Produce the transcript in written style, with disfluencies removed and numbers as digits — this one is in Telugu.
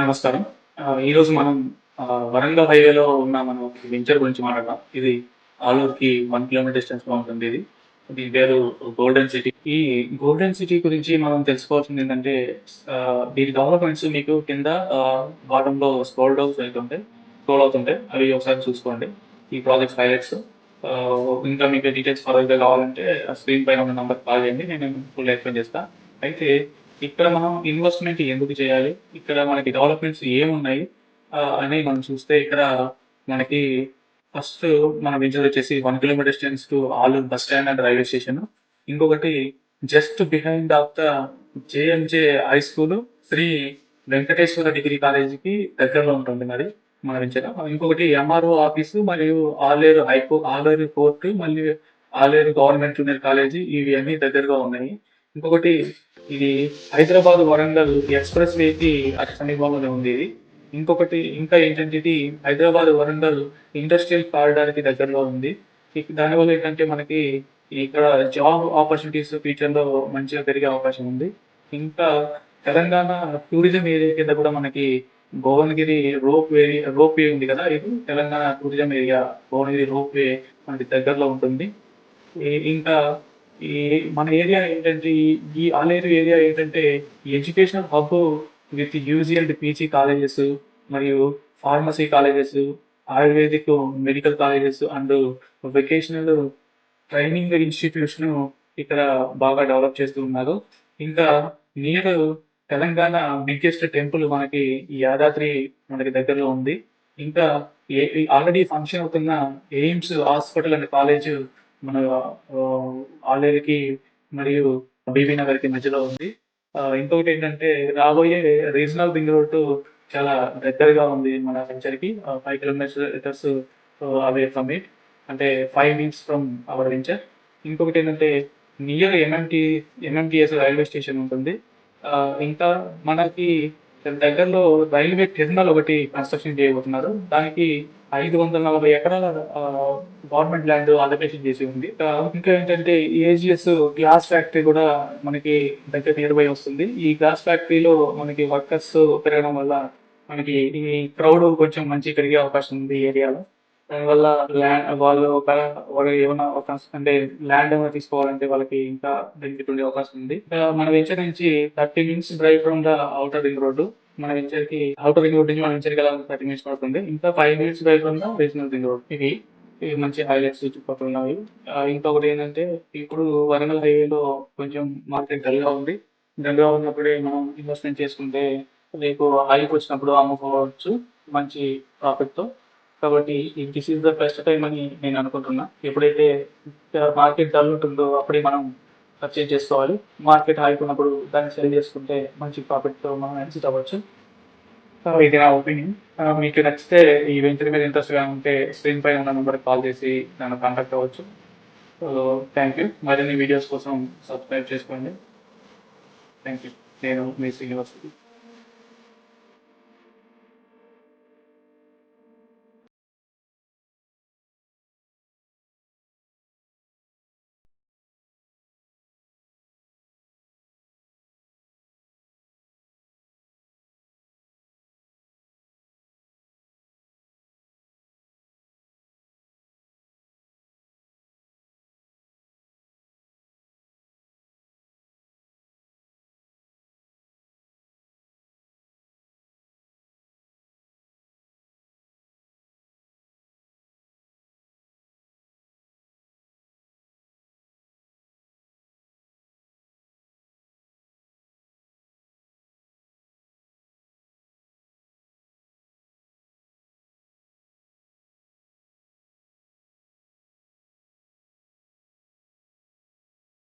నమస్కారం. ఈరోజు మనం వరంగల్ హైవేలో ఉన్న మనం ఒక వెంచర్ గురించి మాట్లాడదాం. ఇది ఆలూరుకి 1 కిలోమీటర్ డిస్టెన్స్‌లో ఉంటుంది ఇది. దీని పేరు గోల్డెన్ సిటీ. ఈ గోల్డెన్ సిటీ గురించి మనం తెలుసుకోవాల్సింది ఏంటంటే దీని డెవలప్‌మెంట్స్ మీకు కింద బాటమ్‌లో స్క్రోల్ అవుతుంటాయి. అవి ఒకసారి చూసుకోండి. ఈ ప్రాజెక్ట్స్ హైలైట్స్. ఇంకా మీకు డీటెయిల్స్ ఫర్దర్‌గా కావాలంటే స్క్రీన్ పైన ఉన్న నంబర్‌కి కాల్ చేయండి. నేను ఫుల్ ఎక్స్‌ప్లెయిన్ చేస్తా. అయితే ఇక్కడ మనం ఇన్వెస్ట్‌మెంట్ ఎందుకు చేయాలి? ఇక్కడ మనకి డెవలప్‌మెంట్స్ ఏమున్నాయి? అని మనం చూస్తే ఇక్కడ మనకి ఫస్ట్ మన వెంచర్ వచ్చేసి 1 kilometre distance to Aluru bus stand and railway station. ఇంకొకటి just behind of the JMJ high school, Sri Venkateswara degree కాలేజీకి దగ్గరలో ఉంటుంది మరి మన వెంచర్. ఇంకొకటి ఎంఆర్ఓ ఆఫీసు మరియు ఆలేరు కోర్టు మళ్ళీ ఆలేరు గవర్నమెంట్ జూనియర్ కాలేజీ ఇవి అన్నీ దగ్గరగా ఉన్నాయి. ఇంకొకటి ఇది హైదరాబాద్ వరంగల్ ఎక్స్ప్రెస్ వేకి అతి సమీపంలోనే ఉంది ఇది. ఇంకా ఏంటంటే ఇది హైదరాబాద్ వరంగల్ ఇండస్ట్రియల్ కారిడార్ కి దగ్గరలో ఉంది. దానివల్ల ఏంటంటే మనకి ఇక్కడ జాబ్ ఆపర్చునిటీస్ ఫ్యూచర్ లో మంచిగా పెరిగే అవకాశం ఉంది. ఇంకా తెలంగాణ టూరిజం ఏరియా కింద కూడా మనకి భువనగిరి రోప్ వే ఉంది కదా, ఇది Telangana tourism area. Bhuvanagiri rope way మనకి దగ్గరలో ఉంటుంది. ఇంకా ఈ మన ఏరియా ఏంటంటే ఈ ఆలేరు ఏరియా ఏంటంటే educational hub with UG and PG colleges మరియు pharmacy colleges, Ayurvedic medical colleges and vocational training institutes ఇక్కడ బాగా డెవలప్ చేస్తూ ఉన్నారు. ఇంకా నియర్ తెలంగాణ బిగ్గెస్ట్ టెంపుల్ మనకి ఈ యాదాద్రి మనకి దగ్గరలో ఉంది. ఇంకా ఆల్రెడీ ఫంక్షన్ అవుతున్న ఎయిమ్స్ హాస్పిటల్ అండ్ కాలేజ్ మన ఆలేరుకి మరియు బీబీ నగర్ కి మధ్యలో ఉంది. ఇంకొకటి ఏంటంటే రాబోయే రీజనల్ రింగ్ రోడ్ చాలా దగ్గరగా ఉంది మన వెంచర్ కి. 5 కిలోమీటర్స్ అవే ఫ్రమ్ ఇట్, అంటే 5 మినిట్స్ ఫ్రమ్ అవర్ వెంచర్. ఇంకొకటి ఏంటంటే నియర్ ఎంఎంటిఎస్ రైల్వే స్టేషన్ ఉంటుంది. ఇంకా మనకి దగ్గరలో రైల్వే టెర్మినల్ ఒకటి కన్స్ట్రక్షన్ చేయబోతున్నారు. దానికి 540 ఎకరాల గవర్నమెంట్ ల్యాండ్ అలొకేషన్ చేసి ఉంది. ఇంకా ఏంటంటే ఏజిఎస్ గ్లాస్ ఫ్యాక్టరీ కూడా మనకి దగ్గర నియర్ బై వస్తుంది. ఈ గ్లాస్ ఫ్యాక్టరీలో మనకి వర్కర్స్ పెరగడం వల్ల మనకి ఈ క్రౌడ్ కొంచెం మంచి పెరిగే అవకాశం ఉంది ఈ ఏరియాలో. దానివల్ల వాళ్ళు ఏమైనా ఒక అంటే ల్యాండ్ ఏమైనా తీసుకోవాలంటే వాళ్ళకి ఇంకా బెనిఫిట్ ఉండే అవకాశం ఉంది. మన వెంచర్ నుంచి 30 minutes drive from the outer ring road. మన వెంచర్ కి అవుటర్ రింగ్ రోడ్ నుంచి మన వెంచర్ కి 30 మినిట్స్ పడుతుంది. ఇంకా 5 minutes drive from the regional ring road. ఇవి మంచి హైలైట్స్ చుట్టుపక్కల ఉన్నవి. ఇంకొకటి ఏంటంటే ఇప్పుడు వరంగల్ హైవేలో కొంచెం మార్కెట్ డల్ గా ఉన్నప్పుడే మనం ఇన్వెస్ట్మెంట్ చేసుకుంటే రేపు హైక్ వచ్చినప్పుడు అమ్ముకోవచ్చు మంచి ప్రాఫిట్ తో. కాబట్టి this is the best time అని నేను అనుకుంటున్నా. ఎప్పుడైతే మార్కెట్ డల్ ఉంటుందో అప్పుడే మనం పర్చేజ్ చేసుకోవాలి. మార్కెట్ హై ఉన్నప్పుడు దాన్ని సెల్ చేసుకుంటే మంచి ప్రాఫిట్ తో మనం ఎగ్జిట్ అవ్వచ్చు. ఇది నా ఒపీనియన్. మీకు నచ్చితే ఈ వెంచర్ మీద ఇంట్రెస్ట్ గా ఉంటే స్క్రీన్ పైన ఉన్న నెంబర్కి కాల్ చేసి నన్ను కాంటాక్ట్ అవ్వచ్చు. So thank you. మరిన్ని వీడియోస్ కోసం సబ్స్క్రైబ్ చేసుకోండి. Thank you. నేను మీ శ్రీనివాస్.